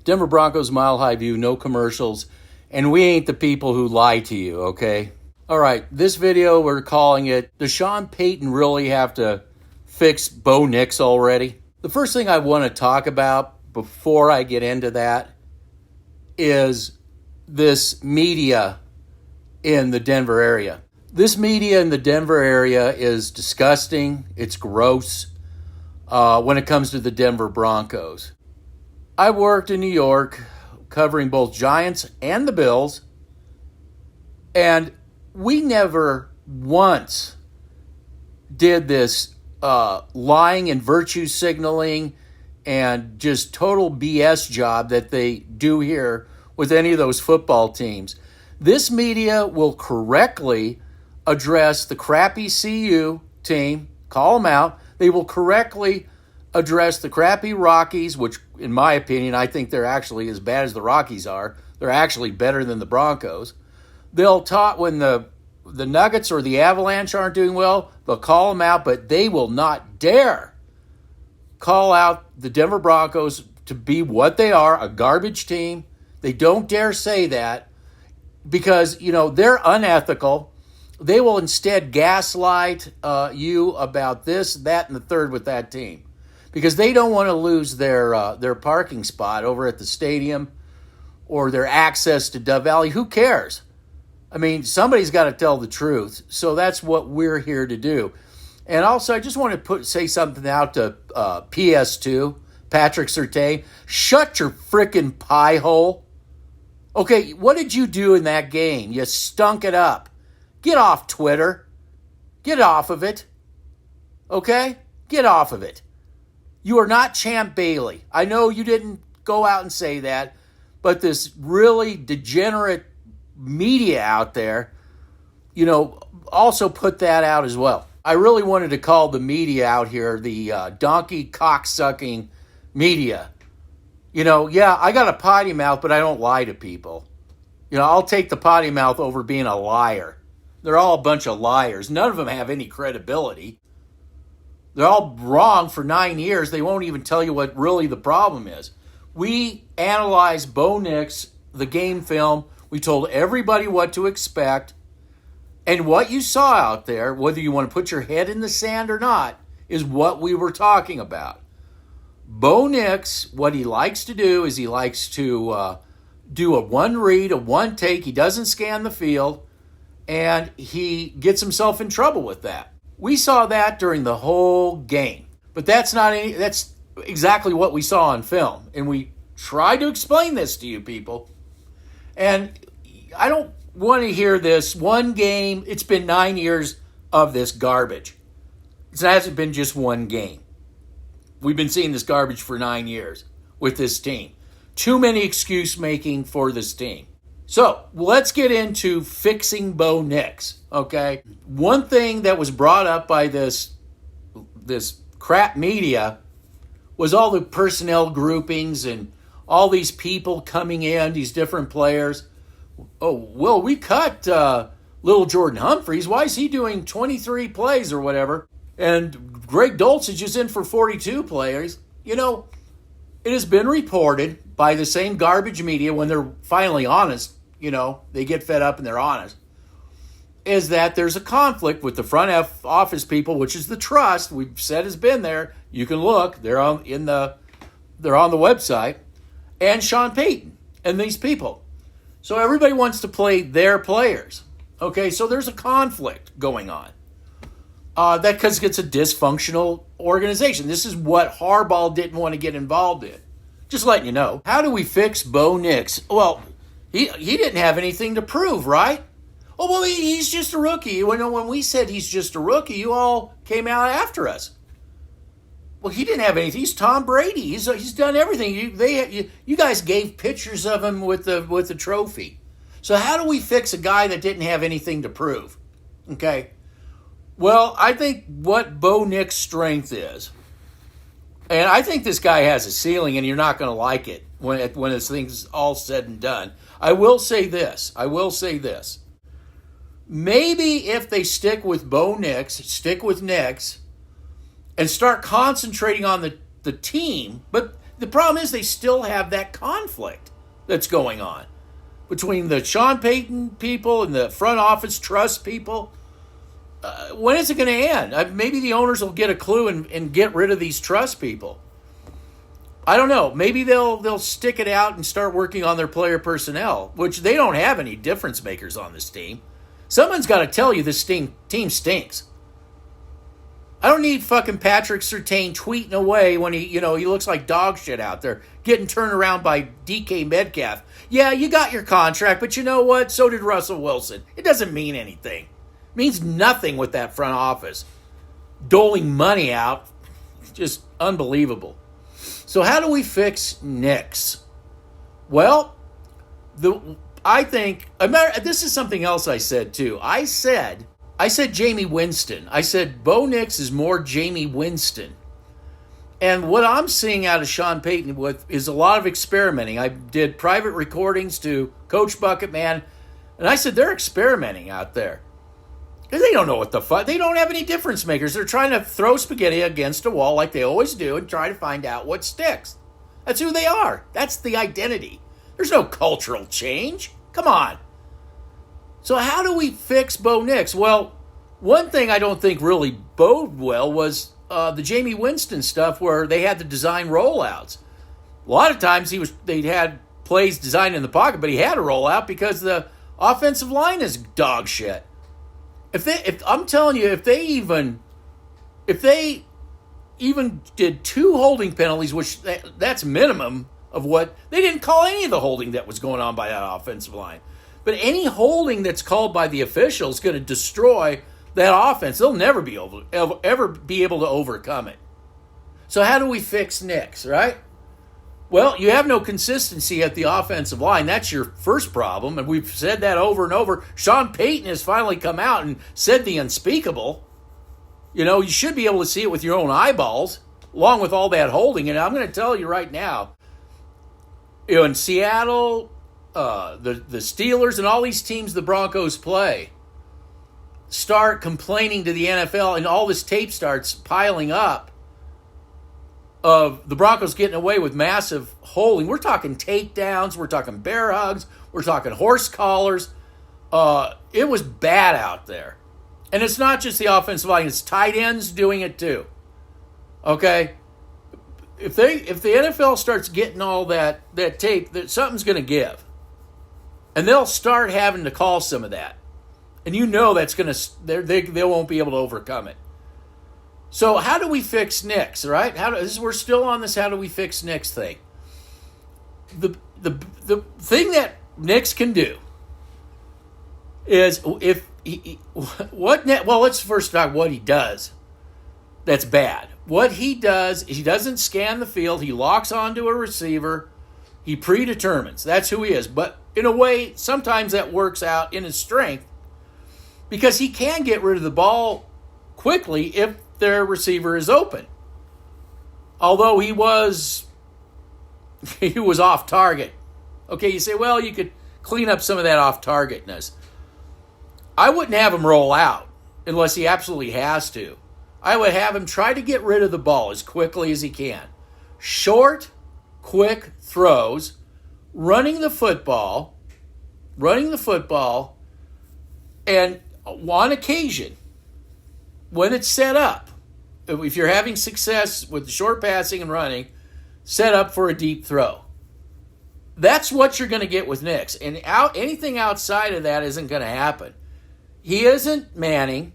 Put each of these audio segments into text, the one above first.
Denver Broncos, Mile High View, no commercials, and we ain't the people who lie to you, okay? All right, this video, we're calling it, does Sean Payton really have to fix Bo Nix already? The first thing I want to talk about before I get into that is this media in the Denver area. This media in the Denver area is disgusting. It's gross when it comes to the Denver Broncos. I worked in New York covering both Giants and the Bills, and we never once did this lying and virtue signaling and just total BS job that they do here with any of those football teams. This media will correctly address the crappy CU team, call them out. They will correctly address the crappy Rockies, which, in my opinion, I think they're actually as bad as the Rockies are. They're actually better than the Broncos. They'll talk when the Nuggets or the Avalanche aren't doing well, they'll call them out, but they will not dare call out the Denver Broncos to be what they are, a garbage team. They don't dare say that because, they're unethical. They will instead gaslight you about this, that, and the third with that team because they don't want to lose their parking spot over at the stadium or their access to Dove Valley. Who cares? I mean, somebody's got to tell the truth. So that's what we're here to do. And also, I just want to say something out to PS2, Patrick Surtain. Shut your frickin' pie hole. Okay, what did you do in that game? You stunk it up. Get off Twitter. Get off of it. Okay? Get off of it. You are not Champ Bailey. I know you didn't go out and say that, but this really degenerate media out there, also put that out as well. I really wanted to call the media out here the donkey cock-sucking media. I got a potty mouth, but I don't lie to people. I'll take the potty mouth over being a liar. They're all a bunch of liars. None of them have any credibility. They're all wrong for 9 years. They won't even tell you what really the problem is. We analyzed Bo Nix, the game film. We told everybody what to expect. And what you saw out there, whether you want to put your head in the sand or not, is what we were talking about. Bo Nix, what he likes to do is he likes to do a one read, a one take. He doesn't scan the field, and he gets himself in trouble with that. We saw that during the whole game. But that's exactly what we saw on film. And we tried to explain this to you people. And I don't want to hear this one game. It's been 9 years of this garbage. It hasn't been just one game. We've been seeing this garbage for 9 years with this team. Too many excuse making for this team. So let's get into fixing Bo Nix, okay? One thing that was brought up by this crap media was all the personnel groupings and all these people coming in, these different players. Oh, well, we cut little Jordan Humphreys. Why is he doing 23 plays or whatever? And Greg Dulcich is in for 42 players. It has been reported by the same garbage media when they're finally honest, they get fed up and they're honest, is that there's a conflict with the front office people, which is the trust we've said has been there. You can look. They're on the website. And Sean Payton and these people. So everybody wants to play their players. Okay, so there's a conflict going on. That because it's a dysfunctional organization. This is what Harbaugh didn't want to get involved in. Just letting you know. How do we fix Bo Nix? Well, he didn't have anything to prove, right? Oh, well, he's just a rookie. When we said he's just a rookie, you all came out after us. Well, he didn't have anything. He's Tom Brady. He's done everything. You guys gave pictures of him with the trophy. So how do we fix a guy that didn't have anything to prove? Okay. Well, I think what Bo Nix's strength is, and I think this guy has a ceiling, and you're not going to like it when this thing's all said and done. I will say this. Maybe if they stick with Bo Nix, stick with Nix, and start concentrating on the team, but the problem is they still have that conflict that's going on between the Sean Payton people and the front office trust people. When is it going to end? Maybe the owners will get a clue and get rid of these trust people. I don't know. Maybe they'll stick it out and start working on their player personnel, which they don't have any difference makers on this team. Someone's got to tell you this team stinks. I don't need fucking Patrick Surtain tweeting away when he looks like dog shit out there, getting turned around by DK Metcalf. Yeah, you got your contract, but you know what? So did Russell Wilson. It doesn't mean anything. It means nothing with that front office. Doling money out, just unbelievable. So how do we fix Nix? Well, I think this is something else I said too. I said Jameis Winston. I said Bo Nix is more Jameis Winston. And what I'm seeing out of Sean Payton is a lot of experimenting. I did private recordings to Coach Bucketman, and I said they're experimenting out there. They don't know what the fuck. They don't have any difference makers. They're trying to throw spaghetti against a wall like they always do and try to find out what sticks. That's who they are. That's the identity. There's no cultural change. Come on. So how do we fix Bo Nix? Well, one thing I don't think really bode well was the Jameis Winston stuff where they had to design rollouts. A lot of times they had plays designed in the pocket, but he had a rollout because the offensive line is dog shit. If I'm telling you, if they even did 2 holding penalties, which that's minimum of what they didn't call any of the holding that was going on by that offensive line. But any holding that's called by the officials is going to destroy that offense. They'll never be able to overcome it. So how do we fix Nix, right? Well, you have no consistency at the offensive line. That's your first problem, and we've said that over and over. Sean Payton has finally come out and said the unspeakable. You should be able to see it with your own eyeballs, along with all that holding. And I'm going to tell you right now, in Seattle, the Steelers and all these teams the Broncos play start complaining to the NFL, and all this tape starts piling up of the Broncos getting away with massive holding. We're talking takedowns, we're talking bear hugs, we're talking horse collars. It was bad out there. And it's not just the offensive line, it's tight ends doing it too. Okay? If the NFL starts getting all that tape, something's going to give. And they'll start having to call some of that. And that's going to, they won't be able to overcome it. So how do we fix Nix, right? We're still on this how do we fix Nix thing. The thing that Nix can do is let's first talk what he does that's bad. What he does is he doesn't scan the field. He locks onto a receiver. He predetermines. That's who he is. But in a way, sometimes that works out in his strength because he can get rid of the ball quickly if their receiver is open. Although he was off target. Okay, you say, well, you could clean up some of that off targetness. I wouldn't have him roll out unless he absolutely has to. I would have him try to get rid of the ball as quickly as he can. Short, quick throws, running the football, and on occasion, when it's set up, if you're having success with the short passing and running, set up for a deep throw. That's what you're going to get with Nix. And anything outside of that isn't going to happen. He isn't Manning.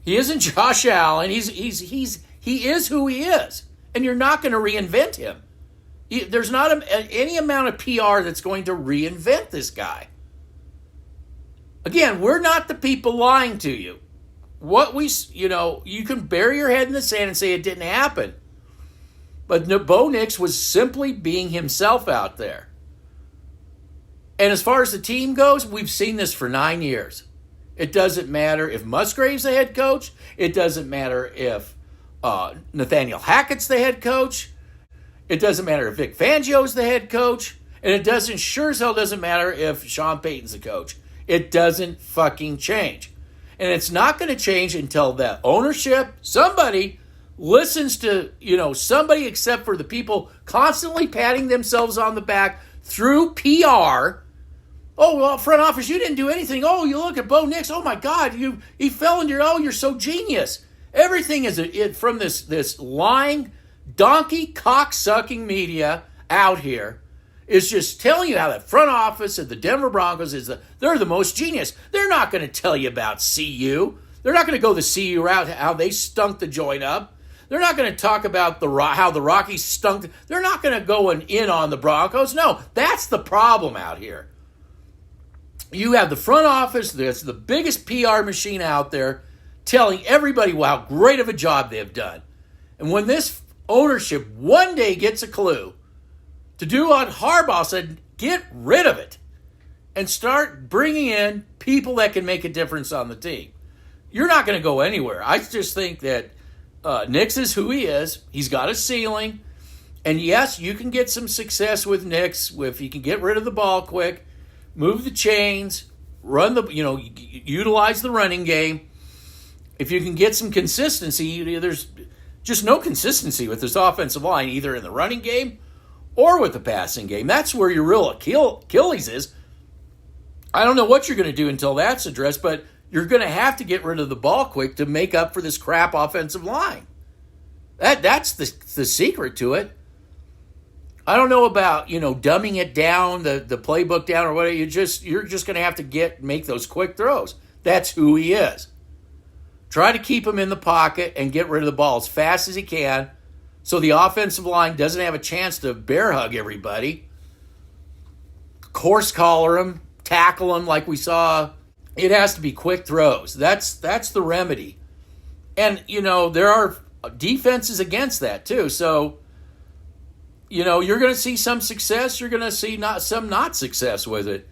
He isn't Josh Allen. He is who he is. And you're not going to reinvent him. There's not any amount of PR that's going to reinvent this guy. Again, we're not the people lying to you. You can bury your head in the sand and say it didn't happen. But Bo Nix was simply being himself out there. And as far as the team goes, we've seen this for 9 years. It doesn't matter if Musgrave's the head coach. It doesn't matter if Nathaniel Hackett's the head coach. It doesn't matter if Vic Fangio's the head coach. And it sure as hell doesn't matter if Sean Payton's the coach. It doesn't fucking change. And it's not going to change until the ownership, somebody listens to, somebody except for the people constantly patting themselves on the back through PR. Oh, well, front office, you didn't do anything. Oh, you look at Bo Nix. Oh, my God, he fell into you're so genius. Everything is from this lying, donkey, cock-sucking media out here is just telling you how the front office of the Denver Broncos they're the most genius. They're not going to tell you about CU. They're not going to go the CU route, how they stunk the joint up. They're not going to talk about how the Rockies stunk. They're not going to go in on the Broncos. No, that's the problem out here. You have the front office that's the biggest PR machine out there telling everybody how great of a job they've done. And when this ownership one day gets a clue to do what Harbaugh said, get rid of it and start bringing in people that can make a difference on the team, you're not going to go anywhere. I just think that Nix is who he is. He's got a ceiling. And yes, you can get some success with Nix if you can get rid of the ball quick, move the chains, utilize the running game. If you can get some consistency, there's just no consistency with this offensive line, either in the running game or with the passing game. That's where your real Achilles is. I don't know what you're going to do until that's addressed, but you're going to have to get rid of the ball quick to make up for this crap offensive line. That's the secret to it. I don't know about, dumbing it down, the playbook down or whatever. You're just going to have to make those quick throws. That's who he is. Try to keep him in the pocket and get rid of the ball as fast as he can so the offensive line doesn't have a chance to bear hug everybody. Course collar him, tackle him like we saw. It has to be quick throws. That's the remedy. And, there are defenses against that too. So, you're going to see some success. You're going to see some not success with it.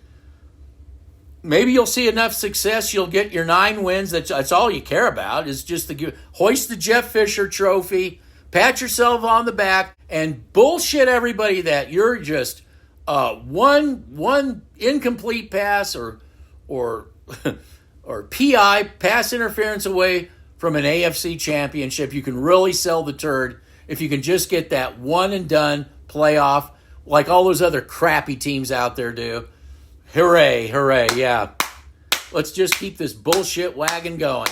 Maybe you'll see enough success. You'll get your 9 wins. That's all you care about is just hoist the Jeff Fisher trophy, pat yourself on the back, and bullshit everybody that you're just one incomplete pass or PI, pass interference away from an AFC championship. You can really sell the turd if you can just get that one and done playoff like all those other crappy teams out there do. Hooray, hooray, yeah. Let's just keep this bullshit wagon going.